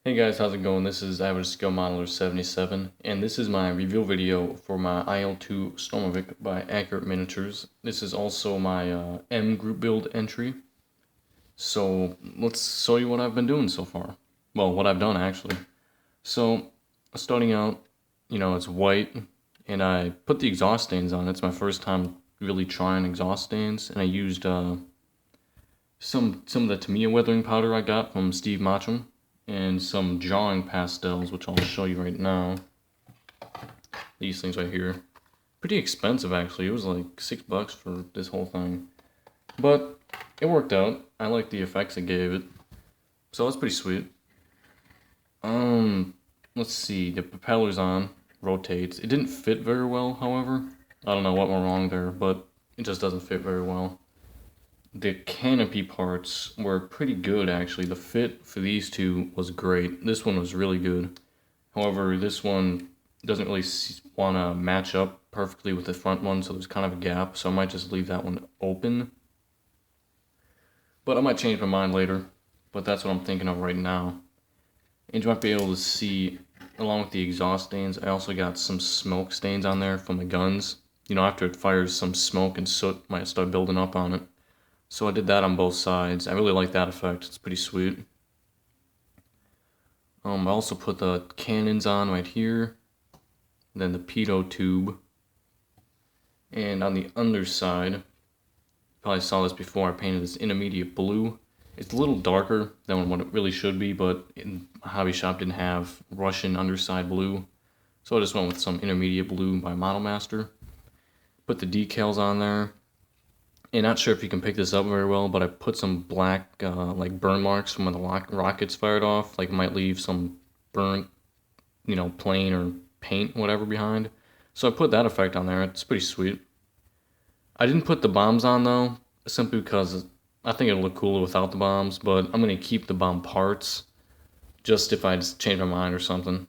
Hey guys, how's it going? This is Average Skill Modeler 77, and this is my review video for my Il2 Shturmovik by Accurate Miniatures. This is also my M group build entry. So let's show you what I've been doing so far. Well, what I've done actually. So starting out, it's white, and I put the exhaust stains on. It's my first time really trying exhaust stains, and I used some of the Tamiya weathering powder I got from Steve Mottram, and some drawing pastels, which I'll show you right now. These things right here. Pretty expensive actually, it was like $6 for this whole thing. But it worked out. I like the effects it gave it. So that's pretty sweet. Let's see, the propeller's on, rotates. It didn't fit very well, however. I don't know what went wrong there, but it just doesn't fit very well. The canopy parts were pretty good actually. The fit for these two was great. This one was really good. However, this one doesn't really want to match up perfectly with the front one, so there's kind of a gap, so I might just leave that one open. But I might change my mind later, but that's what I'm thinking of right now. And you might be able to see, along with the exhaust stains, I also got some smoke stains on there from the guns. After it fires, some smoke and soot might start building up on it. So I did that on both sides. I really like that effect. It's pretty sweet. I also put the cannons on right here. Then the pitot tube. And on the underside, you probably saw this before, I painted this intermediate blue. It's a little darker than what it really should be, but my hobby shop didn't have Russian underside blue. So I just went with some intermediate blue by Model Master. Put the decals on there. And not sure if you can pick this up very well, but I put some black like burn marks from when the rockets fired off. Like it might leave some burnt, plane or paint, whatever behind. So I put that effect on there. It's pretty sweet. I didn't put the bombs on though, simply because I think it'll look cooler without the bombs, but I'm going to keep the bomb parts just if I just change my mind or something.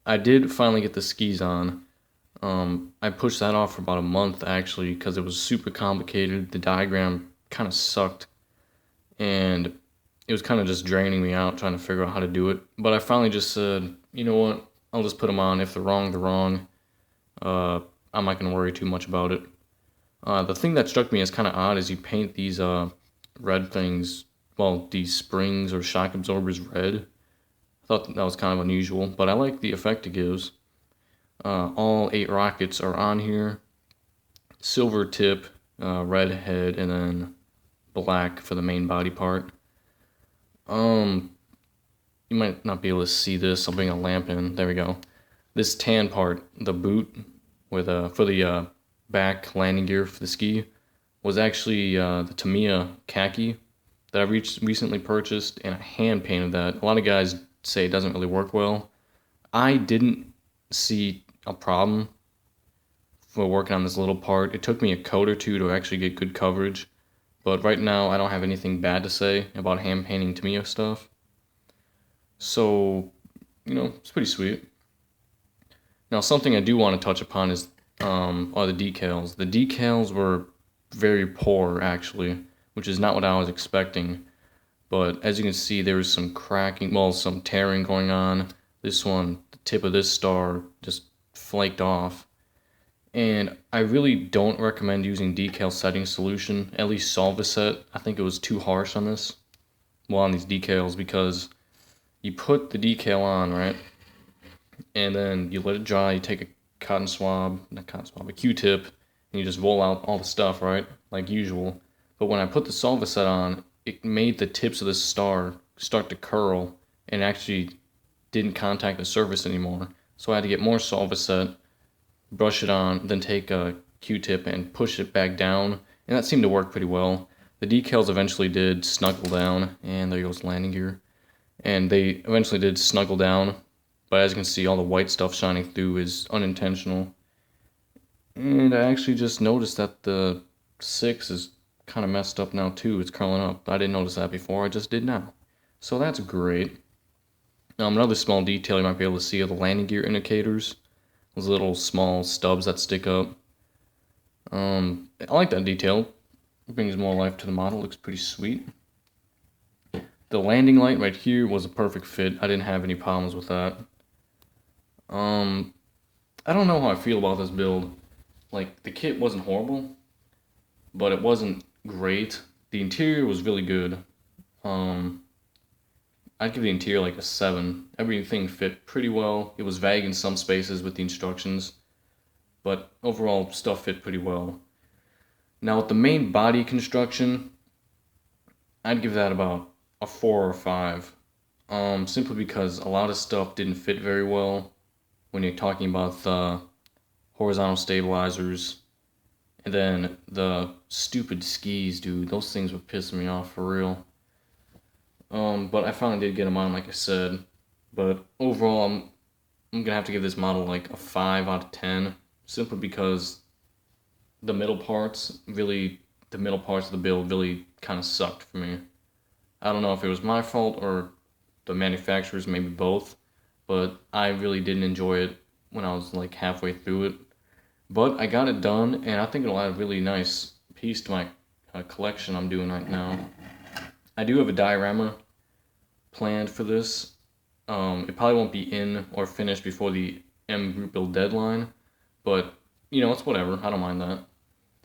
I did finally get the skis on. I pushed that off for about a month actually because it was super complicated. The diagram kind of sucked, and it was kind of just draining me out trying to figure out how to do it. But I finally just said, you know what, I'll just put them on. If they're wrong, they're wrong. I'm not going to worry too much about it. The thing that struck me as kind of odd is you paint these red things, well, these springs or shock absorbers red. I thought that was kind of unusual, but I like the effect it gives. All 8 rockets are on here. Silver tip, red head, and then black for the main body part. You might not be able to see this. I'll bring a lamp in. There we go. This tan part, the boot, with for the back landing gear for the ski, was actually the Tamiya khaki that I recently purchased, and I hand painted that. A lot of guys say it doesn't really work well. I didn't see a problem for working on this little part. It took me a coat or two to actually get good coverage, but right now I don't have anything bad to say about hand painting Tamiya stuff. So, it's pretty sweet. Now, something I do want to touch upon is are the decals. The decals were very poor actually, which is not what I was expecting. But as you can see, there was some cracking, well, some tearing going on. This one, the tip of this star just flaked off. And I really don't recommend using decal setting solution, at least Solvaset. I think it was too harsh on this, well, on these decals, because you put the decal on, right? And then you let it dry, you take a a Q-tip, and you just roll out all the stuff, right? Like usual. But when I put the Solvaset on, it made the tips of this star start to curl and actually didn't contact the surface anymore. So I had to get more Solvaset, brush it on, then take a Q-tip and push it back down, and that seemed to work pretty well. The decals eventually did snuggle down, and there goes landing gear. And they eventually did snuggle down, but as you can see, all the white stuff shining through is unintentional. And I actually just noticed that the 6 is kind of messed up now too. It's curling up. I didn't notice that before, I just did now. So that's great. Another small detail you might be able to see are the landing gear indicators. Those little small stubs that stick up. I like that detail. It brings more life to the model. Looks pretty sweet. The landing light right here was a perfect fit. I didn't have any problems with that. I don't know how I feel about this build. Like, the kit wasn't horrible, but it wasn't great. The interior was really good. I'd give the interior like a 7. Everything fit pretty well. It was vague in some spaces with the instructions, but overall stuff fit pretty well. Now with the main body construction, I'd give that about a 4 or 5. Simply because a lot of stuff didn't fit very well when you're talking about the horizontal stabilizers. And then the stupid skis, dude. Those things were pissing me off for real. But I finally did get them on, like I said. But overall, I'm gonna have to give this model like a 5 out of 10. Simply because the middle parts of the build really kind of sucked for me. I don't know if it was my fault or the manufacturers, maybe both. But I really didn't enjoy it when I was like halfway through it. But I got it done, and I think it'll add a really nice piece to my collection I'm doing right now. I do have a diorama planned for this. It probably won't be in or finished before the M group build deadline, but you know, it's whatever. I don't mind that.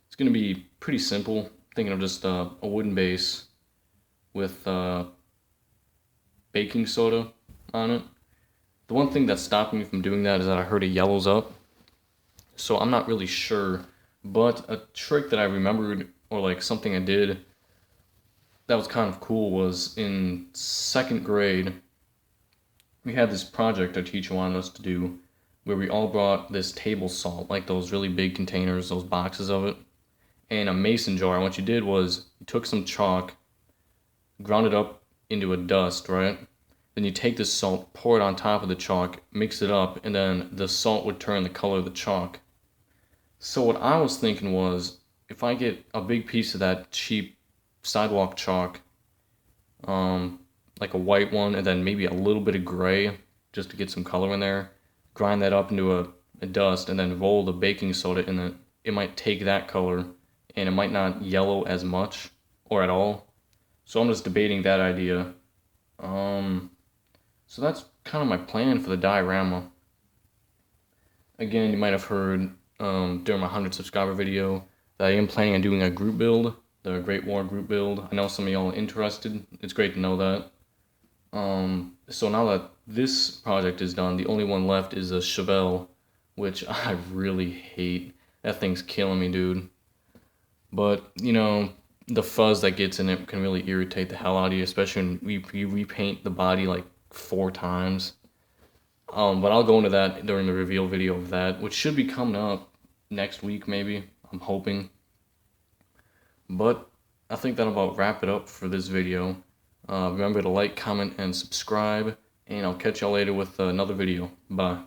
It's gonna be pretty simple. Thinking of just a wooden base with baking soda on it. The one thing that's stopping me from doing that is that I heard it yellows up. So I'm not really sure, but a trick that I remembered, or like something I did that was kind of cool, was in 2nd grade, we had this project our teacher wanted us to do where we all brought this table salt, like those really big containers, those boxes of it, and a mason jar. And what you did was you took some chalk, ground it up into a dust, right? Then you take this salt, pour it on top of the chalk, mix it up, and then the salt would turn the color of the chalk. So what I was thinking was, if I get a big piece of that cheap sidewalk chalk, like a white one, and then maybe a little bit of gray, just to get some color in there, grind that up into a dust, and then roll the baking soda in it, it might take that color, and it might not yellow as much, or at all. So I'm just debating that idea. So that's kind of my plan for the diorama. Again, you might have heard during my 100 subscriber video that I am planning on doing a group build, the Great War group build. I know some of y'all are interested. It's great to know that. So now that this project is done, the only one left is a Chevelle, which I really hate. That thing's killing me, dude. But, you know, the fuzz that gets in it can really irritate the hell out of you, especially when you repaint the body like 4 times. But I'll go into that during the reveal video of that, which should be coming up next week maybe, I'm hoping. But I think that'll about wrap it up for this video. Remember to like, comment, and subscribe, and I'll catch y'all later with another video. Bye.